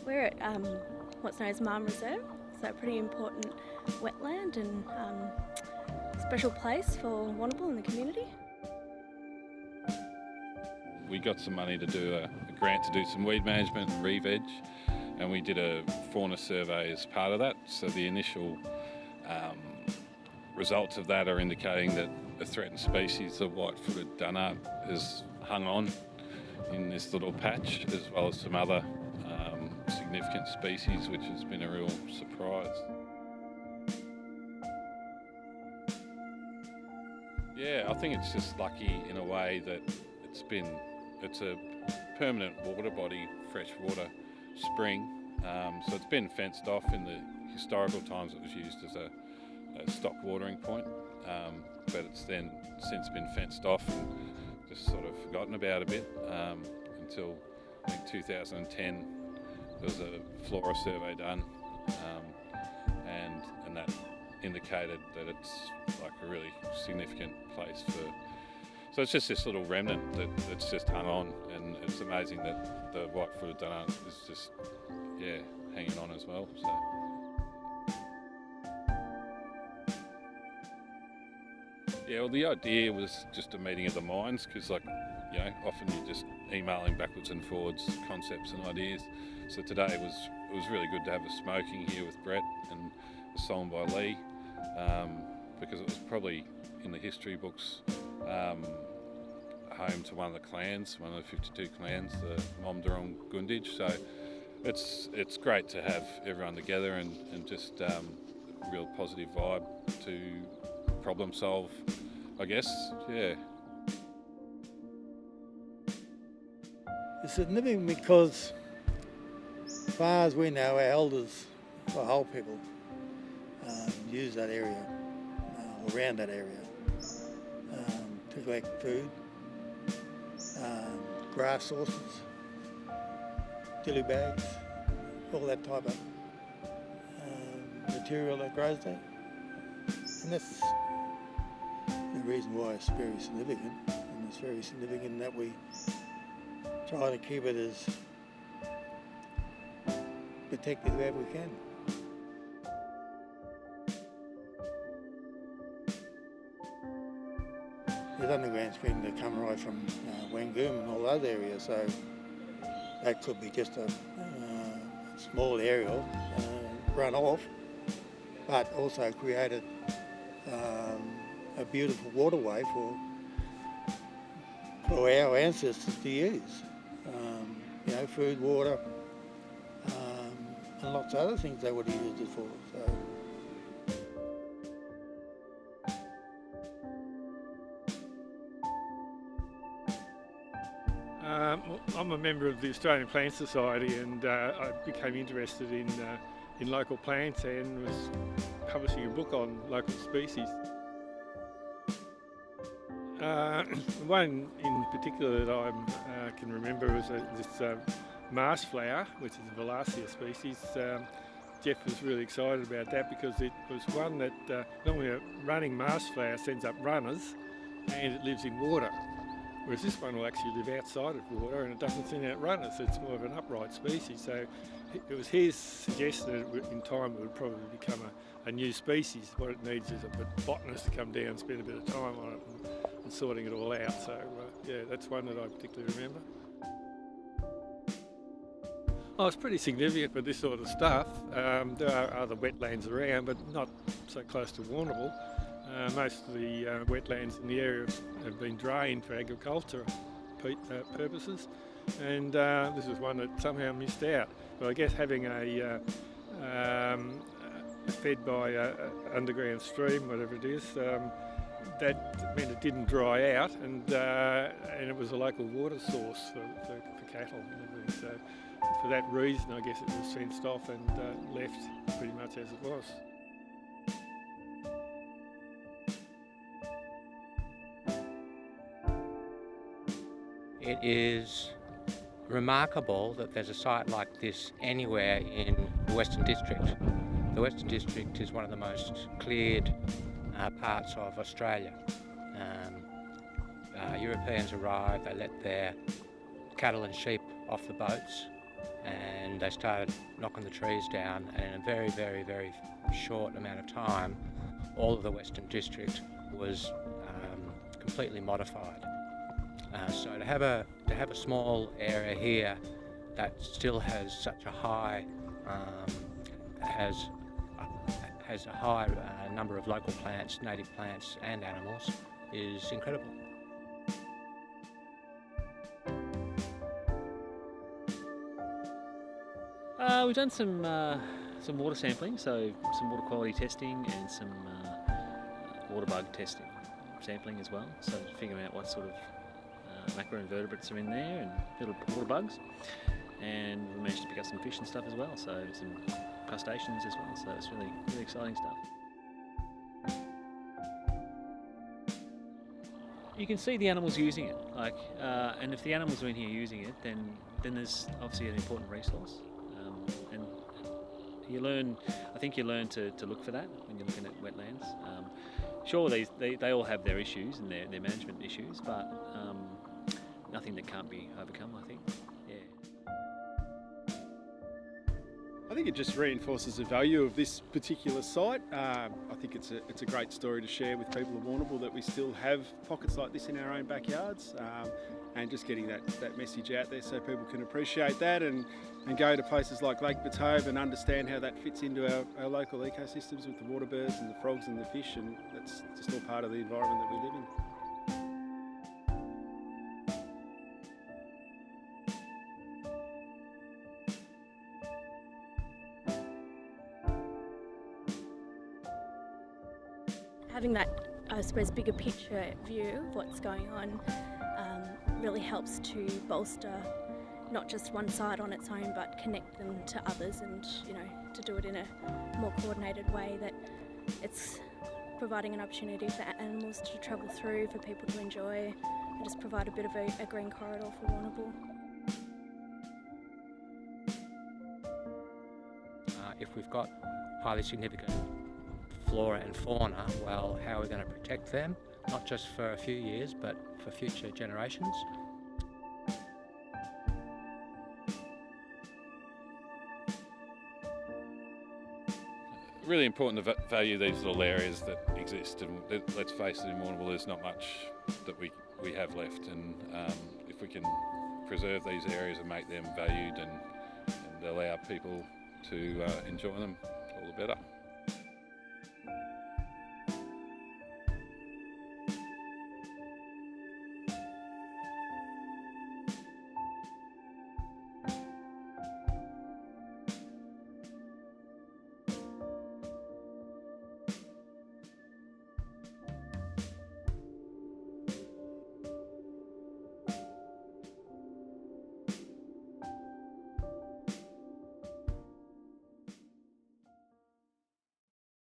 We're at what's known as Maam Reserve, so a pretty important wetland and special place for Warrnambool in the community. We got some money to do a grant to do some weed management and re-veg, and we did a fauna survey as part of that. So the initial results of that are indicating that a threatened species, the white-footed dunnart, has hung on in this little patch, as well as some other significant species, which has been a real surprise. Yeah, I think it's just lucky in a way that it's a permanent water body, freshwater spring. So it's been fenced off. In the historical times it was used as a stock watering point, but it's then since been fenced off and just sort of forgotten about a bit until I think 2010 there was a flora survey done, and that indicated that it's like a really significant place for. So it's just this little remnant that's just hung on, and it's amazing that the white-footed dunnart is just hanging on as well. So. Yeah, well, the idea was just a meeting of the minds, because often you're just emailing backwards and forwards concepts and ideas. So today it was really good to have a smoking here with Brett and a song by Lee, because it was probably in the history books home to one of the clans, one of the 52 clans, the Maam Gunditj. So it's great to have everyone together and just a real positive vibe to problem solve, I guess. Yeah. It's significant because, as far as we know, our elders, or whole people, use that area, around that area, to collect food, grass sources, dilly bags, all that type of material that grows there. And that's the reason why it's very significant, and it's very significant that we try to keep it as protected wherever we can. There's underground springs that come right from Warrnambool and all those areas, so that could be just a small aerial run off, but also created a beautiful waterway for our ancestors to use. Food, water, and lots of other things they would have used it for. I'm a member of the Australian Plant Society, and I became interested in local plants and was publishing a book on local species. One in particular that I can remember was this marsh flower, which is a Volacia species. Jeff was really excited about that because it was one that normally a running marsh flower sends up runners and it lives in water, whereas this one will actually live outside of water and it doesn't send out runners. It's more of an upright species. So it was his suggestion that in time it would probably become a new species. What it needs is a botanist to come down and spend a bit of time on it and sorting it all out. So that's one that I particularly remember. Oh, it's pretty significant for this sort of stuff. There are other wetlands around, but not so close to Warrnambool. Most of the wetlands in the area have been drained for agriculture purposes, and this is one that somehow missed out. But I guess having fed by an underground stream, whatever it is, that meant it didn't dry out, and it was a local water source for cattle and everything. So for that reason, I guess it was fenced off and left pretty much as it was. It is remarkable that there's a site like this anywhere in the Western District. The Western District is one of the most cleared parts of Australia. Europeans arrive, they let their cattle and sheep off the boats, and they started knocking the trees down, and in a very, very, very short amount of time, all of the Western District was completely modified. So to have a small area here that still has such a high has a high number of local plants, native plants and animals is incredible. We've done some water sampling, so some water quality testing and some water bug testing, sampling as well, so figuring out what sort of macroinvertebrates are in there and little water bugs. And we managed to pick up some fish and stuff as well, so some crustaceans as well, so it's really, really exciting stuff. You can see the animals using it, and if the animals are in here using it, then there's obviously an important resource. And you learn, I think you learn to look for that when you're looking at wetlands. Sure, they all have their issues and their management issues, but nothing that can't be overcome, I think. I think it just reinforces the value of this particular site. I think it's a great story to share with people of Warrnambool that we still have pockets like this in our own backyards, and just getting that message out there so people can appreciate that and go to places like Lake Batove and understand how that fits into our local ecosystems with the water birds and the frogs and the fish, and that's just all part of the environment that we live in. Having that, I suppose, bigger picture view of what's going on really helps to bolster not just one side on its own, but connect them to others, and to do it in a more coordinated way, that it's providing an opportunity for animals to travel through, for people to enjoy, and just provide a bit of a green corridor for Warrnambool. If we've got highly significant flora and fauna, well, how are we going to protect them? Not just for a few years, but for future generations. Really important to value these little areas that exist, and let's face it, in Warrnambool there's not much that we have left, and if we can preserve these areas and make them valued and allow people to enjoy them, all the better.